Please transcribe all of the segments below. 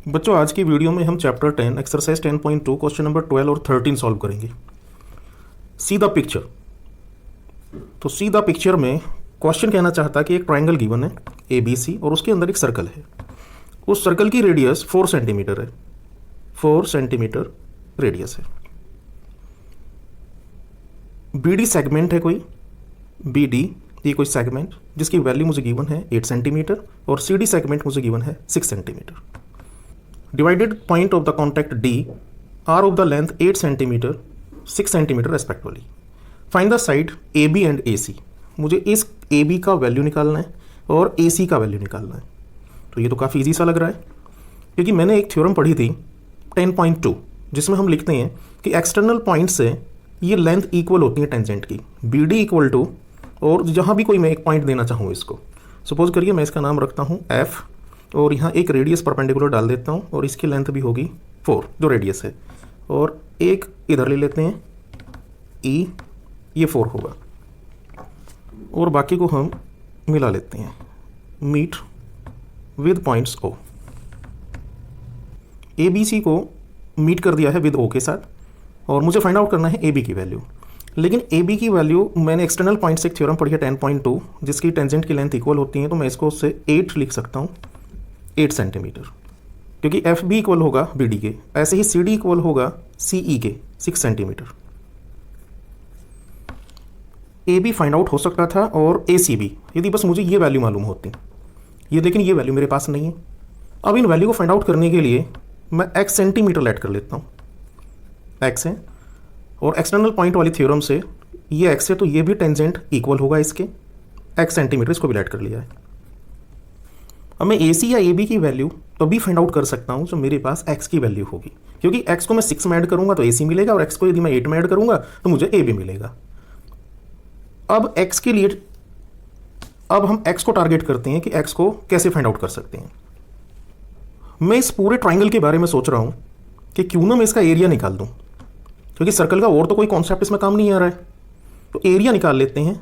बच्चों, आज की वीडियो में हम चैप्टर 10 एक्सरसाइज 10.2 क्वेश्चन नंबर 12 और 13 सॉल्व करेंगे। See the picture. तो सी द पिक्चर में क्वेश्चन कहना चाहता है कि एक ट्राइंगल गिवन है ए बी सी और उसके अंदर एक सर्कल है। उस सर्कल की रेडियस 4 सेंटीमीटर है। 4 सेंटीमीटर रेडियस है। बी डी सेगमेंट है कोई, बी डी ये कोई सेगमेंट जिसकी वैल्यू मुझे गिवन है 8 सेंटीमीटर और सी डी सेगमेंट मुझे गिवन है 6 centimetre. Divided point of the contact D are of the length 8 cm, 6 cm respectively. Find the side AB and AC. मुझे इस AB का वैल्यू निकालना है और AC का वैल्यू निकालना है। तो ये तो काफ़ी इजी सा लग रहा है, क्योंकि मैंने एक थ्योरम पढ़ी थी 10.2 जिसमें हम लिखते हैं कि एक्सटर्नल पॉइंट से ये लेंथ इक्वल होती है टेंजेंट की, BD इक्वल टू, और जहाँ भी कोई मैं एक पॉइंट देना चाहूँ इसको, सपोज करिए मैं इसका नाम रखता हूँ F और यहाँ एक रेडियस परपेंडिकुलर डाल देता हूँ और इसकी लेंथ भी होगी 4 जो रेडियस है, और एक इधर ले लेते हैं E, ये 4 होगा और बाकी को हम मिला लेते हैं, meet with points O। A B C को मीट कर दिया है विद O के साथ और मुझे फाइंड आउट करना है ए बी की वैल्यू। लेकिन ए बी की वैल्यू मैंने एक्सटर्नल पॉइंट से एक थ्योरम पढ़ी है 10.2 जिसकी टेंजेंट की लेंथ इक्वल होती है, तो मैं इसको उससे 8 लिख सकता हूँ, 8 सेंटीमीटर, क्योंकि एफ बी इक्वल होगा बी डी के, ऐसे ही सी डी इक्वल होगा सी ई के 6 centimetre. A B find out हो सकता था और ए सी बी, यदि बस मुझे ये वैल्यू मालूम होती ये, लेकिन ये वैल्यू मेरे पास नहीं है। अब इन वैल्यू को फाइंड आउट करने के लिए मैं एक्स सेंटीमीटर ऐड कर लेता हूँ, एक्स है और एक्सटर्नल पॉइंट वाली थ्योरम से ये एक्स है तो ये भी टेंजेंट इक्वल होगा इसके, एक्स सेंटीमीटर, इसको भी ऐड कर लिया है। अब मैं ए सी या ए बी की वैल्यू तभी फाइंड आउट कर सकता हूँ जो मेरे पास एक्स की वैल्यू होगी, क्योंकि एक्स को मैं 6 में ऐड करूंगा तो ए सी मिलेगा और एक्स को यदि मैं 8 में ऐड करूंगा तो मुझे ए बी मिलेगा। अब एक्स के लिए अब हम एक्स को टारगेट करते हैं कि एक्स को कैसे फाइंड आउट कर सकते हैं। मैं इस पूरे ट्राइंगल के बारे में सोच रहा हूँ कि क्यों ना मैं इसका एरिया निकाल दूँ, क्योंकि सर्कल का और तो कोई कॉन्सेप्ट इसमें काम नहीं आ रहा है, तो एरिया निकाल लेते हैं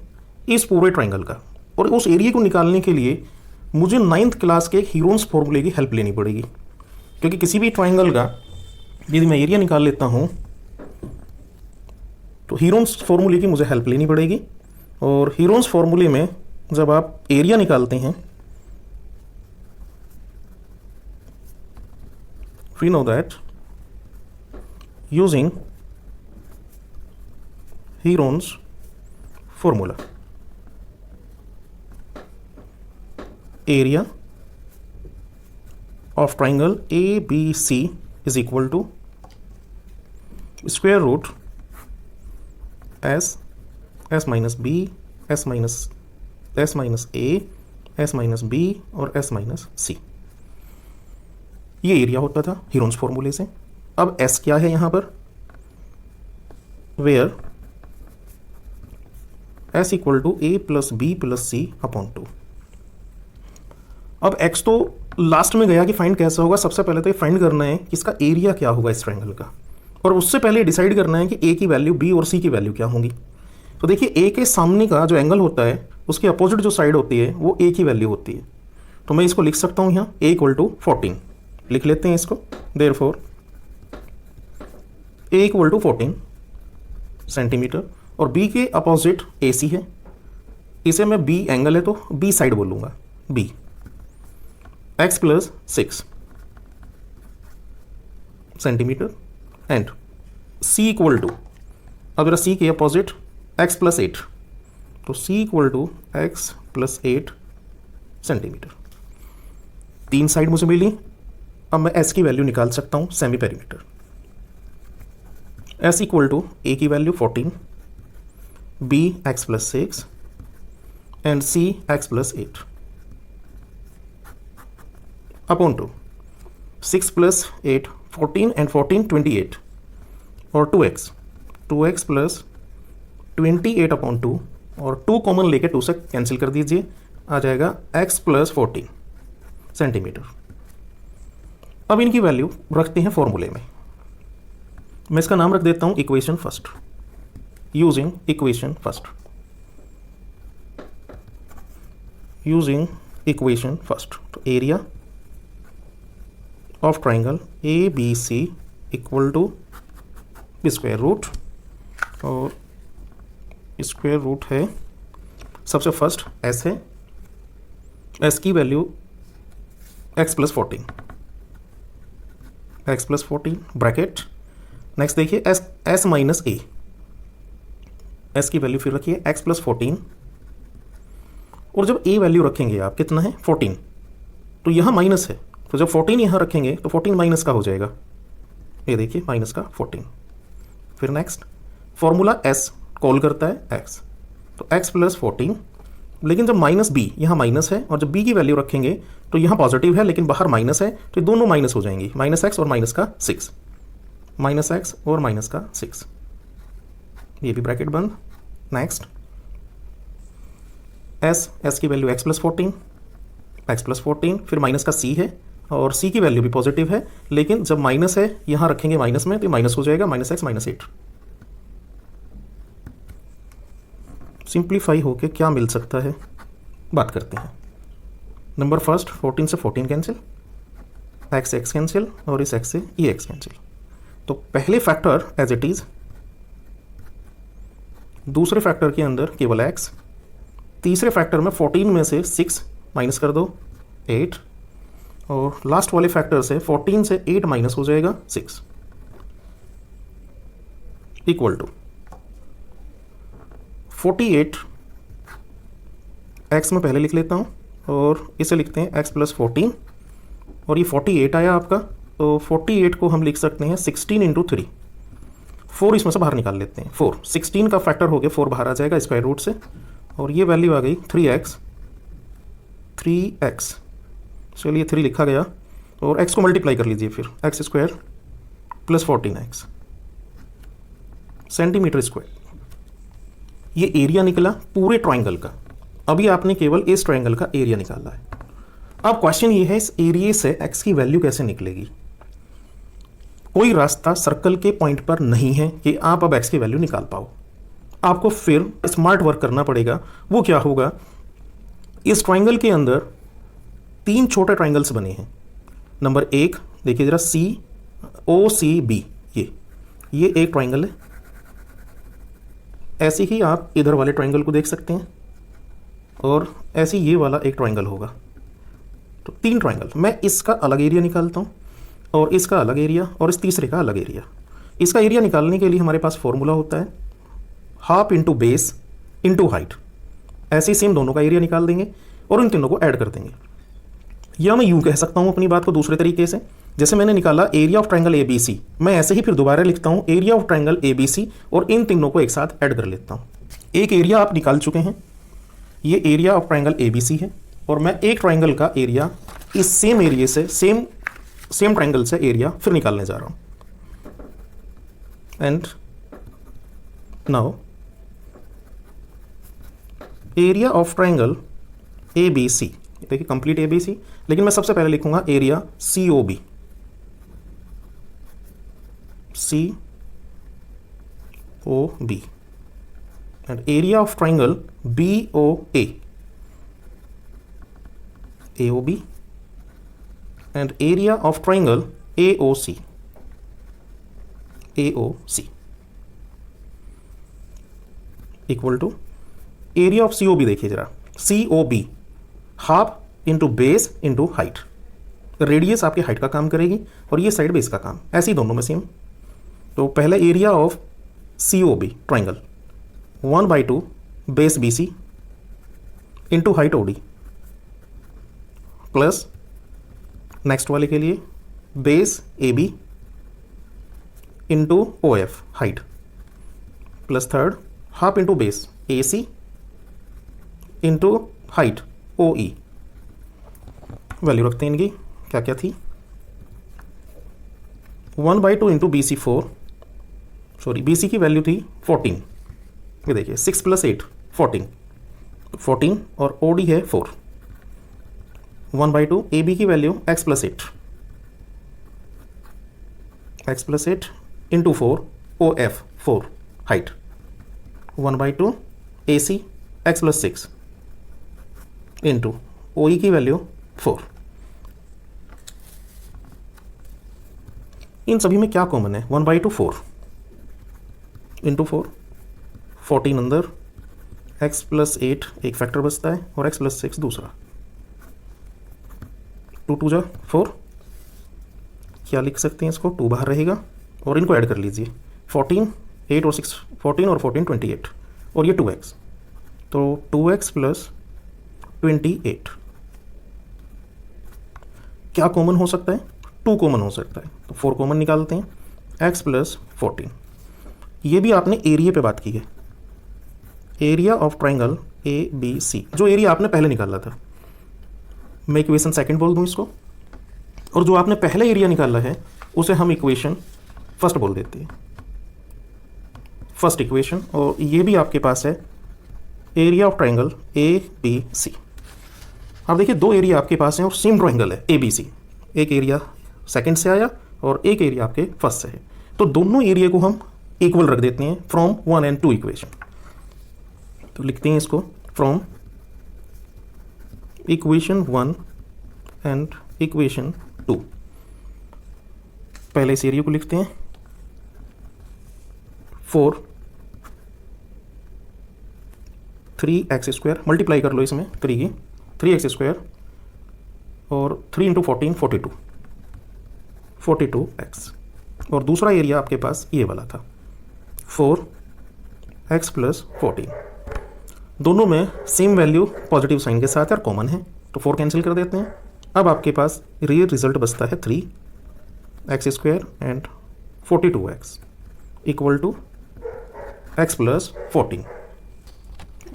इस पूरे ट्राइंगल का। और उस एरिया को निकालने के लिए मुझे 9th क्लास के हीरोन्स फॉर्मूले की हेल्प लेनी पड़ेगी, क्योंकि किसी भी ट्राइंगल का यदि मैं एरिया निकाल लेता हूं तो हीरोन्स फॉर्मूले की मुझे हेल्प लेनी पड़ेगी। और हीरोन्स फॉर्मूले में जब आप एरिया निकालते हैं, we know that using Heron's formula, area of triangle ABC is equal to square root s minus b, s minus a, s minus b और s minus c। ये एरिया होता था हीरोन्स फॉर्मूले से। अब s क्या है यहाँ पर, where s equal to a plus b plus c upon 2। अब x तो लास्ट में गया कि फाइंड कैसे होगा। सबसे पहले तो ये फाइंड करना है कि इसका एरिया क्या होगा इस ट्रायंगल का, और उससे पहले डिसाइड करना है कि a की वैल्यू b और c की वैल्यू क्या होंगी। तो देखिए a के सामने का जो एंगल होता है उसकी अपोजिट जो साइड होती है वो a की वैल्यू होती है, तो मैं इसको लिख सकता हूँ यहाँ a इक्वल टू 14 लिख लेते हैं इसको। Therefore a equal to 14 centimetre और b के अपोजिट AC है, इसे मैं b एंगल है तो b साइड बोलूँगा, b x plus 6 centimetre and c equal to, अब मेरा c के अपोजिट x प्लस 8, तो c equal to x plus 8 centimetre. 3 side मुझे मिली। अब मैं s की वैल्यू निकाल सकता हूँ semi perimeter. s equal to a की value 14, b x plus 6 and c x plus 8 upon 2, 6 plus 8 14 and 14 28 और 2x प्लस 28 अपॉन 2 और 2 कॉमन लेके 2 से कैंसिल कर दीजिए, आ जाएगा x प्लस 14 सेंटीमीटर। अब इनकी वैल्यू रखते हैं फॉर्मूले में। मैं इसका नाम रख देता हूं equation first, using equation first, using equation first. तो area of triangle A B C equal to square root, और स्क्वायर रूट है सबसे फर्स्ट एस है, एस की value X plus 14, X plus 14 bracket. Next देखिए एस माइनस ए, एस की value फिर रखिए एक्स प्लस 14, और जब ए वैल्यू रखेंगे आप कितना है 14, तो यहाँ माइनस है, तो जब 14 यहाँ रखेंगे तो 14 माइनस का हो जाएगा, ये देखिए माइनस का 14। फिर नेक्स्ट फॉर्मूला एस कॉल करता है एक्स, तो एक्स प्लस 14, लेकिन जब माइनस बी, यहाँ माइनस है और जब बी की वैल्यू रखेंगे तो यहाँ पॉजिटिव है लेकिन बाहर माइनस है, तो ये दोनों माइनस हो जाएंगी, माइनस एक्स और माइनस का 6, माइनस एक्स और माइनस का 6, ये भी ब्रैकेट बंद। नेक्स्ट एस की value X plus 14, X plus 14, फिर माइनस का सी है और सी की वैल्यू भी पॉजिटिव है, लेकिन जब माइनस है यहाँ रखेंगे माइनस में तो माइनस हो जाएगा, माइनस एक्स माइनस 8। सिंप्लीफाई होके क्या मिल सकता है बात करते हैं। नंबर फर्स्ट 14 से 14 कैंसिल, एक्स कैंसिल और इस एक्स से ये एक्स कैंसिल, तो पहले फैक्टर एज इट इज, दूसरे फैक्टर के अंदर केवल एक्स, तीसरे फैक्टर में 14 में से 6 माइनस कर दो 8, और लास्ट वाले फैक्टर से 14 से 8 माइनस हो जाएगा 6, इक्वल टू 48, एक्स में पहले लिख लेता हूँ और इसे लिखते हैं एक्स प्लस 14, और ये 48 आया आपका, तो 48 को हम लिख सकते हैं 16 इंटू 3, 4 इसमें से बाहर निकाल लेते हैं, 4 16 का फैक्टर हो गया, 4 बाहर आ जाएगा स्क्वायर रूट से, और ये वैल्यू आ गई 3x, चलिए 3 लिखा गया, और x को मल्टीप्लाई कर लीजिए फिर, x square plus 14x centimetre square, ये एरिया निकला पूरे ट्राइंगल का। अभी आपने केवल इस ट्राइंगल का एरिया निकाला है। अब क्वेश्चन ये है इस एरिया से x की वैल्यू कैसे निकलेगी। कोई रास्ता सर्कल के पॉइंट पर नहीं है कि आप अब x की वैल्यू निकाल पाओ, आपको फिर स्मार्ट वर्क करना पड़ेगा। वो क्या होगा, इस ट्राइंगल के अंदर 3 छोटे ट्राइंगल्स बने हैं। नंबर 1 देखिए जरा, COCB, ये एक ट्राइंगल है। ऐसे ही आप इधर वाले ट्राइंगल को देख सकते हैं, और ऐसे ये वाला एक ट्राइंगल होगा, तो 3 ट्राइंगल। मैं इसका अलग एरिया निकालता हूँ और इसका अलग एरिया और इस तीसरे का अलग एरिया। इसका एरिया निकालने के लिए हमारे पास फॉर्मूला होता है half into base into height. ऐसे ही सेम दोनों का एरिया निकाल देंगे और इन तीनों को ऐड कर देंगे। या मैं यूँ कह सकता हूँ अपनी बात को दूसरे तरीके से, जैसे मैंने निकाला एरिया ऑफ ट्राइंगल ABC, मैं ऐसे ही फिर दोबारा लिखता हूँ एरिया ऑफ ट्राइंगल ABC और इन तीनों को एक साथ ऐड कर लेता हूँ। एक एरिया आप निकाल चुके हैं, ये एरिया ऑफ ट्राइंगल ABC है, और मैं एक ट्राइंगल का एरिया इस सेम एरिया से सेम ट्राइंगल से एरिया फिर निकालने जा रहा हूँ। And now area of triangle ABC, देखिए कंप्लीट ABC, लेकिन मैं सबसे पहले लिखूंगा area COB, and area of triangle BOA, AOB, and area of triangle AOC, equal to area of COB। देखिए जरा, COB half into base into height, radius आपकी height का काम करेगी और ये साइड बेस का काम, ऐसे ही दोनों में सेम। तो पहले area of COB triangle 1/2 base BC into height OD, plus next वाले के लिए base AB into OF height, plus third half into base AC into height OE। Value रखते हैं इनकी, क्या क्या थी, 1/2 इंटू BC 4, सॉरी BC की वैल्यू थी 14, ये देखिए 6 + 8 14 और OD है 4, 1/2 AB की value x + 8 into 4 OF 4 height, 1/2 AC x + 6 into OE की वैल्यू 4। इन सभी में क्या कॉमन है, 1/2 4 इंटू 4, 14 अंदर, x + 8 एक फैक्टर बचता है और x + 6 दूसरा, 2 2 जा 4, क्या लिख सकते हैं इसको, 2 बाहर रहेगा और इनको ऐड कर लीजिए, 14 8 और 6 14 और 14 28 और ये 2x, तो 2x + 28 क्या कॉमन हो सकता है, 2 कॉमन हो सकता है, तो 4 कॉमन निकालते हैं, x + 14। ये भी आपने एरिया पे बात की है, एरिया ऑफ ट्राइंगल ABC, जो एरिया आपने पहले निकाला था, मैं इक्वेशन सेकंड बोल दूं इसको, और जो आपने पहले एरिया निकाला है उसे हम इक्वेशन फर्स्ट बोल देते हैं, फर्स्ट इक्वेशन। और ये भी आपके पास है एरिया ऑफ ट्राइंगल ABC। अब देखिए 2 एरिया आपके पास हैं और सेम ट्राइंगल है ABC, एक एरिया सेकंड से आया और एक एरिया आपके फर्स्ट से है, तो दोनों एरिया को हम इक्वल रख देते हैं फ्रॉम 1 and 2 इक्वेशन। तो लिखते हैं इसको फ्रॉम इक्वेशन 1 एंड इक्वेशन 2। पहले इस एरिया को लिखते हैं 4 3x² मल्टीप्लाई कर लो इसमें 3x² और 3 × 14 42x, और दूसरा एरिया आपके पास ये वाला था 4x + 14। दोनों में सेम वैल्यू पॉजिटिव साइन के साथ और कॉमन है, तो 4 कैंसिल कर देते हैं। अब आपके पास रियल रिजल्ट बचता है 3x² एंड 42x = x + 14।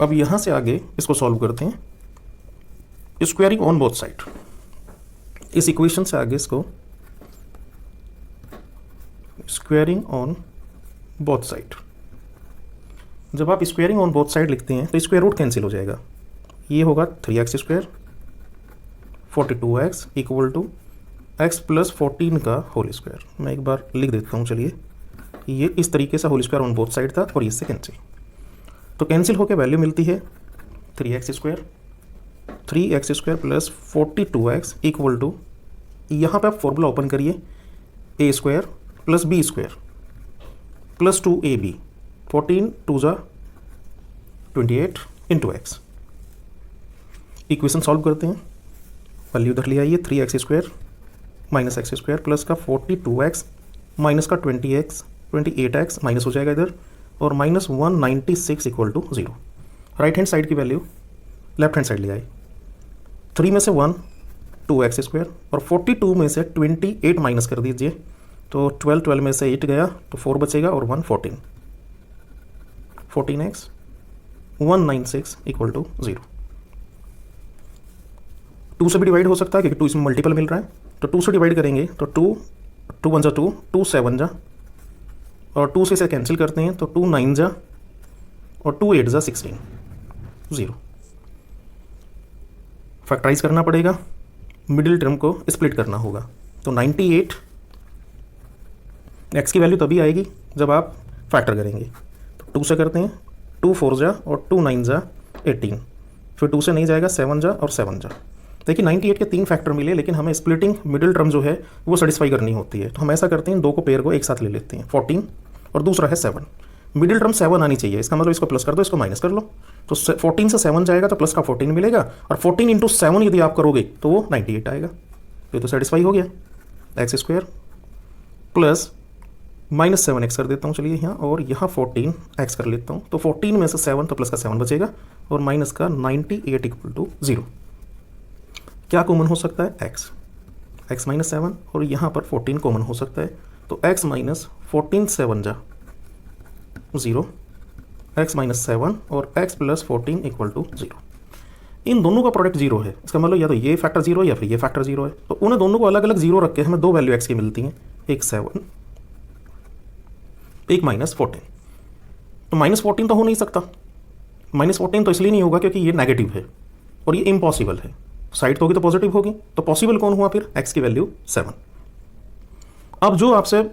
अब यहाँ से आगे इसको सॉल्व करते हैं, स्क्वायरिंग ऑन बोथ साइड। इस इक्वेशन से आगे इसको स्क्वायरिंग ऑन बोथ साइड। जब आप स्क्वायरिंग ऑन बोथ साइड लिखते हैं तो स्क्वायर रूट कैंसिल हो जाएगा, ये होगा 3x² 42x = x + 14 का होल स्क्वायर। मैं एक बार लिख देता हूँ, चलिए, ये इस तरीके से whole square on both side था और इससे कैंसिल, तो कैंसिल होकर वैल्यू मिलती है 3x² + 42x = यहाँ पे आप फॉर्मूला ओपन करिए, a² + b² + 2ab, 14 2 जा 28 × x। इक्वेशन सॉल्व करते हैं, वैल्यू उधर ले आइए, 3x² - x² प्लस का 42x माइनस का 28x माइनस हो जाएगा इधर, और -196 = 0। राइट हैंड साइड की वैल्यू लेफ्ट हैंड साइड ले आए, 3 में से 1 2x² और 42 में से 28 माइनस कर दीजिए, तो 12 में से 8 गया तो 4 बचेगा और 1 14, 14x 196 = 0। 2 से भी डिवाइड हो सकता है क्योंकि 2 इसमें मल्टीपल मिल रहा है, तो 2 से डिवाइड करेंगे तो 2 1 जा 2 2 7 जा, और 2 से इसे कैंसिल करते हैं तो 2 9 जा और 2 8 जा 16 0। फैक्टराइज करना पड़ेगा, मिडिल टर्म को स्प्लिट करना होगा, तो 98 x की वैल्यू तभी आएगी जब आप फैक्टर करेंगे, तो 2 से करते हैं, 2 4 जा और 2 9 जा 18, फिर 2 से नहीं जाएगा 7 जा और 7 जा। देखिए 98 के 3 फैक्टर मिले, लेकिन हमें स्प्लिटिंग मिडिल टर्म जो है वो सेटिस्फाई करनी होती है, तो हम ऐसा करते हैं 2 को पेयर को एक साथ ले लेते हैं, 14 और दूसरा है 7, मिडिल टर्म 7 आनी चाहिए, इसका मतलब इसको प्लस कर दो, इसको माइनस कर लो, तो 14 से 7 जाएगा तो प्लस का 14 मिलेगा, और 14 × 7 यदि आप करोगे तो वो 98 आएगा, ये तो सेटिस्फाई हो गया। x² प्लस -7x कर देता हूँ, चलिए यहाँ, और यहाँ 14x कर लेता हूँ, तो 14 में से 7 तो प्लस का 7 बचेगा और माइनस का 98 = 0। क्या कॉमन हो सकता है, x -7, और यहाँ पर 14 कॉमन हो सकता है, तो x - 14 7 जा 0, x - 7 और x + 14 = 0। इन दोनों का प्रोडक्ट 0 है, इसका मतलब या तो ये फैक्टर 0 है या फिर ये फैक्टर 0 है, तो उन्हें दोनों को अलग अलग 0 रख के हमें 2 वैल्यू x की मिलती हैं, एक 7 एक -14। तो -14 तो हो नहीं सकता, -14 तो इसलिए नहीं होगा क्योंकि ये नेगेटिव है और ये इम्पॉसिबल है, साइड तो होगी तो पॉजिटिव होगी, तो पॉसिबल कौन हुआ फिर, x की वैल्यू 7। अब जो आपसे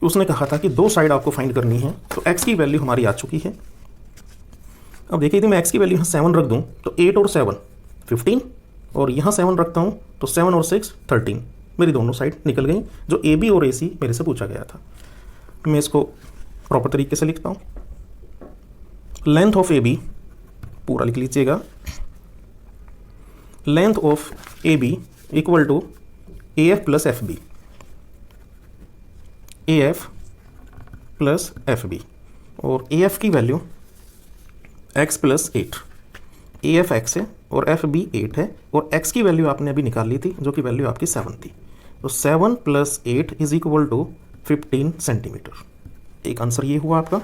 उसने कहा था कि 2 साइड आपको फाइंड करनी है, तो x की वैल्यू हमारी आ चुकी है। अब देखिए यदि मैं x की वैल्यू यहाँ 7 रख दूँ तो 8 और 7 15, और यहाँ 7 रखता हूँ तो 7 और 6 13, मेरी दोनों साइड निकल गई जो ए बी और ए सी मेरे से पूछा गया था। मैं इसको प्रॉपर तरीके से लिखता हूँ। लेंथ ऑफ ए बी पूरा लिख लीजिएगा, length of A B equal to A F plus F B, A F plus F B, और ए एफ की value X plus 8, A F X है और एफ बी 8 है, और एक्स की वैल्यू आपने अभी निकाल ली थी जो कि वैल्यू आपकी 7 थी। तो 7 + 8 इज इक्वल टू 15 सेंटीमीटर। एक आंसर ये हुआ आपका।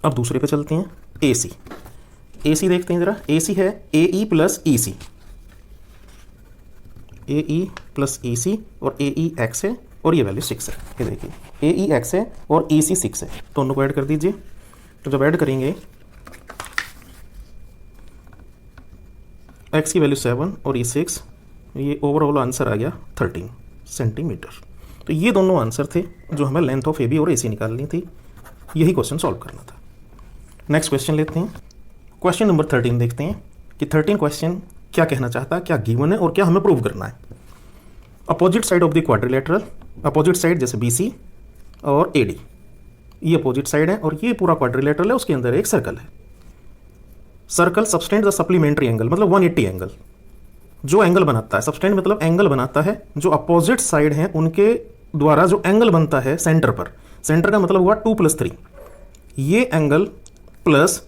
अब दूसरे पे चलते हैं, ए सी। ए सी देखते हैं ज़रा। ए सी है ए ई प्लस ई सी, ए ई प्लस ई सी, और ए ई एक्स है और ये वैल्यू 6 है। ये देखिए ए ई एक्स है और ई सी 6 है, दोनों को ऐड कर दीजिए। तो जब ऐड करेंगे एक्स की वैल्यू 7 और ये 6, ये ओवरऑल आंसर आ गया 13 सेंटीमीटर। तो ये दोनों आंसर थे जो हमें लेंथ ऑफ ए बी और ए सी निकालनी थी। यही क्वेश्चन सॉल्व करना था। नेक्स्ट क्वेश्चन लेते हैं। क्वेश्चन नंबर 13 देखते हैं कि 13 क्वेश्चन क्या कहना चाहता है, क्या गिवन है और क्या हमें प्रूव करना है। Opposite side of the quadrilateral, opposite side जैसे बी सी और ए डी, ये अपोजिट साइड है और ये पूरा क्वाड्रिलेटरल है, उसके अंदर एक सर्कल है। Circle subtend the supplementary angle, मतलब 180 एंगल जो एंगल बनाता है। सबटेंड मतलब एंगल बनाता है जो अपोजिट साइड हैं उनके द्वारा जो एंगल बनता है सेंटर पर। सेंटर का मतलब हुआ 2 + 3, ये एंगल प्लस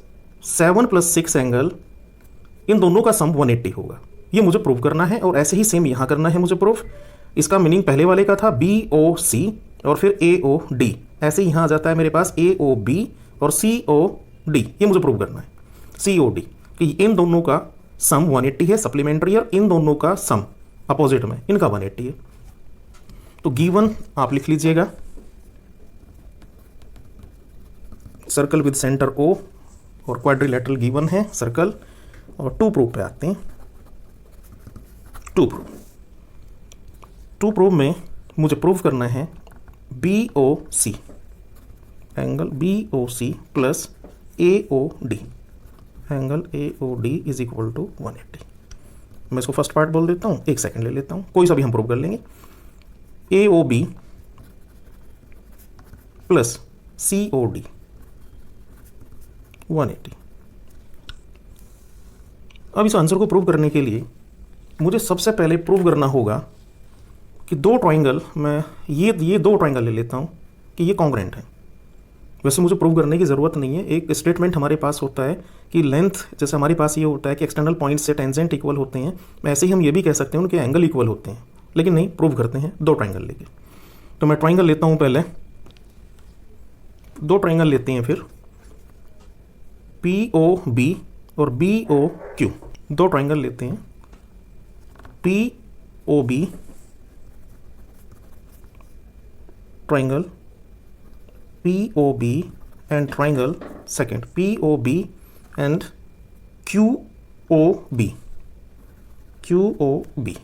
7 + 6 एंगल, इन दोनों का सम 180 होगा। ये मुझे प्रूव करना है और ऐसे ही सेम यहाँ करना है मुझे प्रूफ। इसका मीनिंग पहले वाले का था बी ओ सी और फिर ए ओ डी, ऐसे ही यहाँ आ जाता है मेरे पास ए ओ बी और सी ओ डी। ये मुझे प्रूव करना है सी ओ डी कि इन दोनों का सम 180 है सप्लीमेंट्री, और इन दोनों का सम अपोजिट में इनका 180 है। तो गिवन आप लिख लीजिएगा, सर्कल विद सेंटर ओ और क्वाड्रिलेटरल गिवन है सर्कल। और टू प्रूफ पे आते हैं। टू प्रूफ में मुझे प्रूव करना है B O C, angle B O C plus A O D, angle A O D is equal to 180। मैं इसको फर्स्ट पार्ट बोल देता हूँ, एक सेकंड ले लेता हूँ, कोई सा भी हम प्रूव कर लेंगे। ए ओ बी प्लस सी ओ डी 180। अब इस आंसर को प्रूव करने के लिए मुझे सबसे पहले प्रूव करना होगा कि दो ट्राइंगल, मैं ये दो ट्राइंगल ले लेता हूँ कि ये कॉन्ग्रेंट है। वैसे मुझे प्रूव करने की ज़रूरत नहीं है, एक स्टेटमेंट हमारे पास होता है कि लेंथ, जैसे हमारे पास ये होता है कि एक्सटर्नल पॉइंट से टेंजेंट इक्वल होते हैं, ऐसे ही हम ये भी कह सकते हैं उनके एंगल इक्वल होते हैं। लेकिन नहीं, प्रूव करते हैं दो ट्राइंगल लेके। तो मैं ट्राइंगल लेता हूँ, पहले दो ट्राइंगल लेते हैं, फिर पी ओ बी और बी ओ क्यू, दो ट्राइंगल लेते हैं। P O B triangle P O B and triangle second P O B and Q O B, Q O B.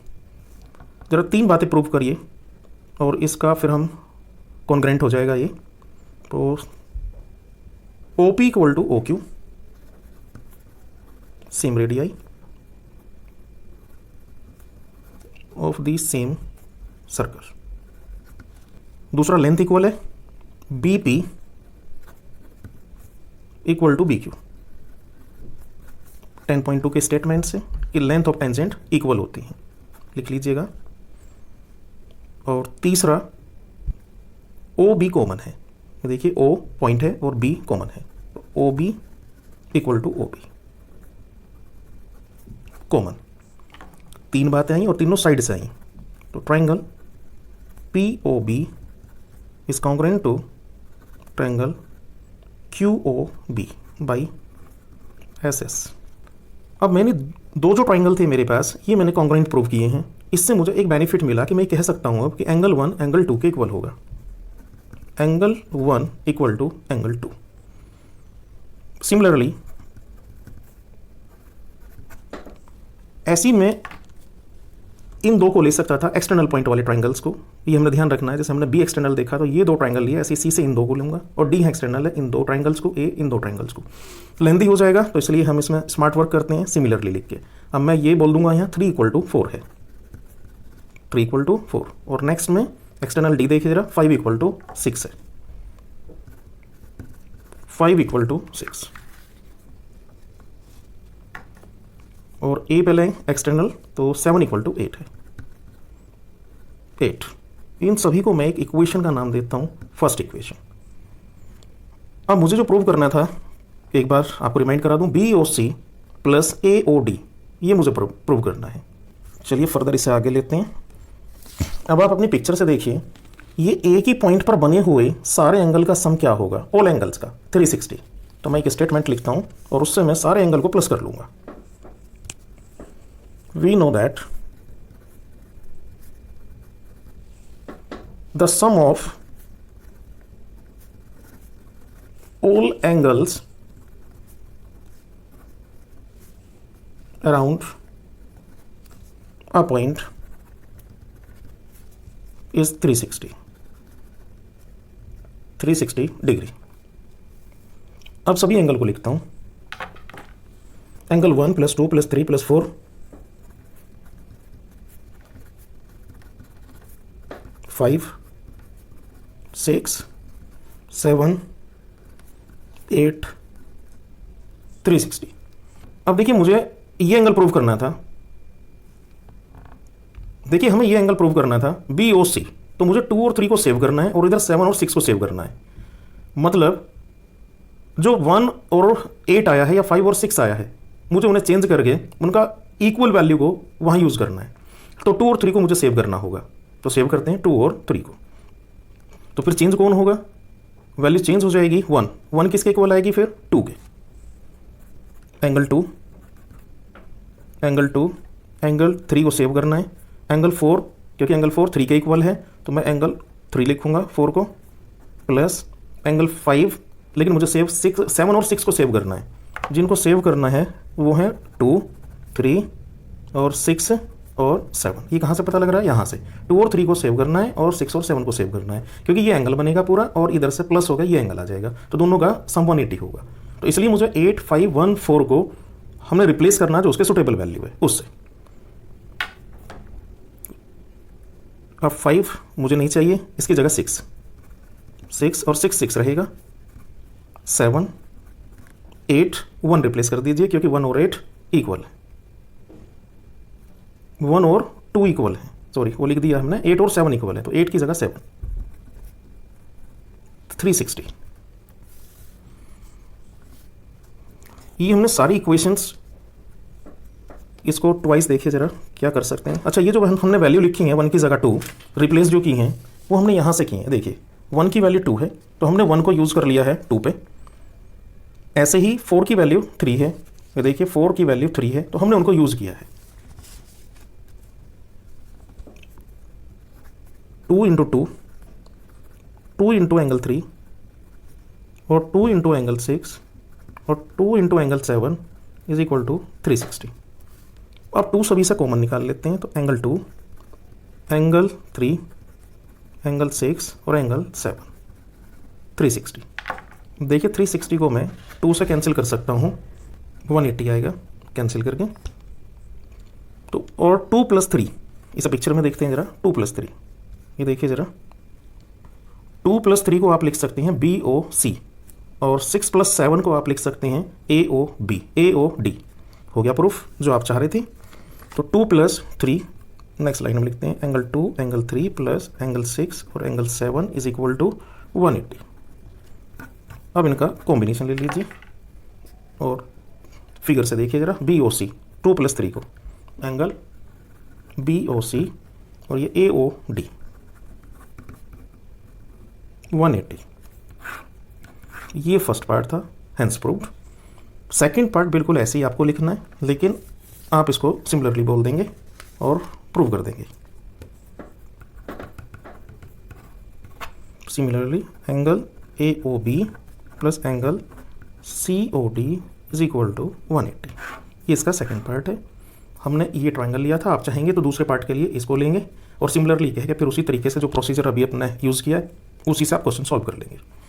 जरा तीन बातें प्रूव करिए और इसका फिर हम कॉन्ग्रेंट हो जाएगा ये। तो O P equal to O Q, same radii of the same circle. दूसरा लेंथ इक्वल है B P equal to B Q, 10.2 के स्टेटमेंट से कि लेंथ ऑफ टेंजेंट इक्वल होती है, लिख लीजिएगा। और तीसरा ओ बी कॉमन है, देखिए ओ पॉइंट है और बी कॉमन है, तो O B equal to O B common. तीन बातें आई और तीनों साइड से आई। तो triangle P O B is congruent to triangle Q O B by S S. अब मैंने दो जो ट्राइंगल थे मेरे पास, ये मैंने कॉन्ग्रुएंट प्रूव किए हैं। इससे मुझे एक बेनिफिट मिला कि मैं कह सकता हूँ अब कि एंगल 1 एंगल 2 के इक्वल होगा, angle 1 equal to angle 2। Similarly ऐसी में इन दो को ले सकता था, एक्सटर्नल पॉइंट वाले ट्राइंगल्स को। ये हमने ध्यान रखना है, जैसे हमने बी एक्सटर्नल देखा तो ये दो ट्राइंगल लिए, ऐसे सी से इन दो को लूँगा, और डी एक्सटर्नल है इन दो ट्राइंगल्स को, ए इन दो ट्राइंगल्स को। लेंथी हो जाएगा तो इसलिए हम इसमें स्मार्ट वर्क करते हैं सिमिलरली लिख के। अब मैं ये बोल दूंगा यहाँ 3 = 4 है, 3 इक्वल टू 4 और नेक्स्ट में एक्सटर्नल डी देखिए जरा 5 इक्वल टू 6 है, 5 इक्वल टू 6 और ए पहले एक्सटर्नल तो 7 इक्वल टू 8 है, 8। इन सभी को मैं एक इक्वेशन का नाम देता हूं फर्स्ट इक्वेशन। अब मुझे जो प्रूव करना था एक बार आपको रिमाइंड करा दूं, B O C plus A O D, ये मुझे प्रूव करना है। चलिए फर्दर इसे आगे लेते हैं। अब आप अपनी पिक्चर से देखिए, ये एक ही पॉइंट पर बने हुए सारे एंगल का सम क्या होगा, ऑल एंगल्स का 360। तो मैं एक स्टेटमेंट लिखता हूं और उससे मैं सारे एंगल को प्लस कर लूंगा। We know that the sum of all angles around a point is 360 degree. अब सभी एंगल को लिखता हूं, एंगल 1 + 2 + 3 + 4 5 6 7 8 360। अब देखिए मुझे ये एंगल प्रूव करना था, देखिए हमें ये एंगल प्रूव करना था बी ओ सी, तो मुझे 2 और 3 को सेव करना है और इधर 7 और 6 को सेव करना है। मतलब जो 1 और 8 आया है या 5 और 6 आया है, मुझे उन्हें चेंज करके उनका इक्वल वैल्यू को वहां यूज करना है। तो 2 और 3 को मुझे सेव करना होगा, तो सेव करते हैं 2 और 3 को। तो फिर चेंज कौन होगा, वैल्यू चेंज हो जाएगी 1 किसके इक्वल आएगी फिर 2 के। एंगल 2 एंगल 3 को सेव करना है, एंगल 4 क्योंकि एंगल 4 3 के इक्वल है तो मैं एंगल 3 लिखूंगा 4 को, प्लस एंगल 5, लेकिन मुझे 7 और 6 को सेव करना है। जिनको सेव करना है वो है 2 3 और 6 और 7। ये कहाँ से पता लग रहा है, यहाँ से 2 और 3 को सेव करना है और 6 और 7 को सेव करना है, क्योंकि ये एंगल बनेगा पूरा और इधर से प्लस होगा, ये एंगल आ जाएगा, तो दोनों का सम 180 होगा। तो इसलिए मुझे 8 5 1 4 को हमने रिप्लेस करना जो उसके सुटेबल वैल्यू है उससे। अब 5 मुझे नहीं चाहिए, इसकी जगह 6 और 6 रहेगा, 7 8 1 रिप्लेस कर दीजिए क्योंकि 1 और 8 इक्वल है, 1 और 2 इक्वल है, सॉरी वो लिख दिया हमने, 8 और 7 इक्वल है, तो 8 की जगह 7, 360। ये हमने सारी इक्वेशंस, इसको ट्वाइस देखिए जरा क्या कर सकते हैं। अच्छा, ये जो हमने वैल्यू लिखी है 1 की जगह 2 रिप्लेस जो की हैं वो हमने यहाँ से की हैं। देखिए 1 की वैल्यू 2 है तो हमने 1 को यूज़ कर लिया है 2 पे। ऐसे ही 4 की वैल्यू 3 है, ये देखिए 4 की वैल्यू 3 है तो हमने उनको यूज़ किया है। 2 × 2 2 × एंगल 3 और 2 × एंगल 6 और 2 × एंगल 7 इज इक्वल टू 360। अब 2 सभी से कॉमन निकाल लेते हैं, तो एंगल 2 एंगल 3 एंगल 6 और एंगल 7 360। देखिए 360 को मैं 2 से कैंसिल कर सकता हूँ, 180 आएगा कैंसिल करके। तो और 2 + 3 इस पिक्चर में देखते हैं जरा, 2 + 3 ये देखिए ज़रा, 2 + 3 को आप लिख सकते हैं BOC और 6 + 7 को आप लिख सकते हैं AOD। हो गया प्रूफ जो आप चाह रहे थे। तो 2 + 3 नेक्स्ट लाइन में लिखते हैं एंगल 2 एंगल 3 प्लस एंगल 6 और एंगल 7 इज इक्वल टू 180। अब इनका कॉम्बिनेशन ले लीजिए और फिगर से देखिए ज़रा, BOC 2 + 3 को एंगल BOC और ये AOD 180। ये फर्स्ट पार्ट था, हेंस प्रूव्ड। सेकंड पार्ट बिल्कुल ऐसे ही आपको लिखना है, लेकिन आप इसको सिमिलरली बोल देंगे और प्रूव कर देंगे। Similarly angle AOB plus angle COD is equal to 180। ये इसका सेकंड पार्ट है। हमने ये ट्रायंगल लिया था, आप चाहेंगे तो दूसरे पार्ट के लिए इसको लेंगे और सिमिलरली कह के फिर उसी तरीके से जो प्रोसीजर अभी अपने यूज़ किया है उसी से आप क्वेश्चन सॉल्व कर लेंगे।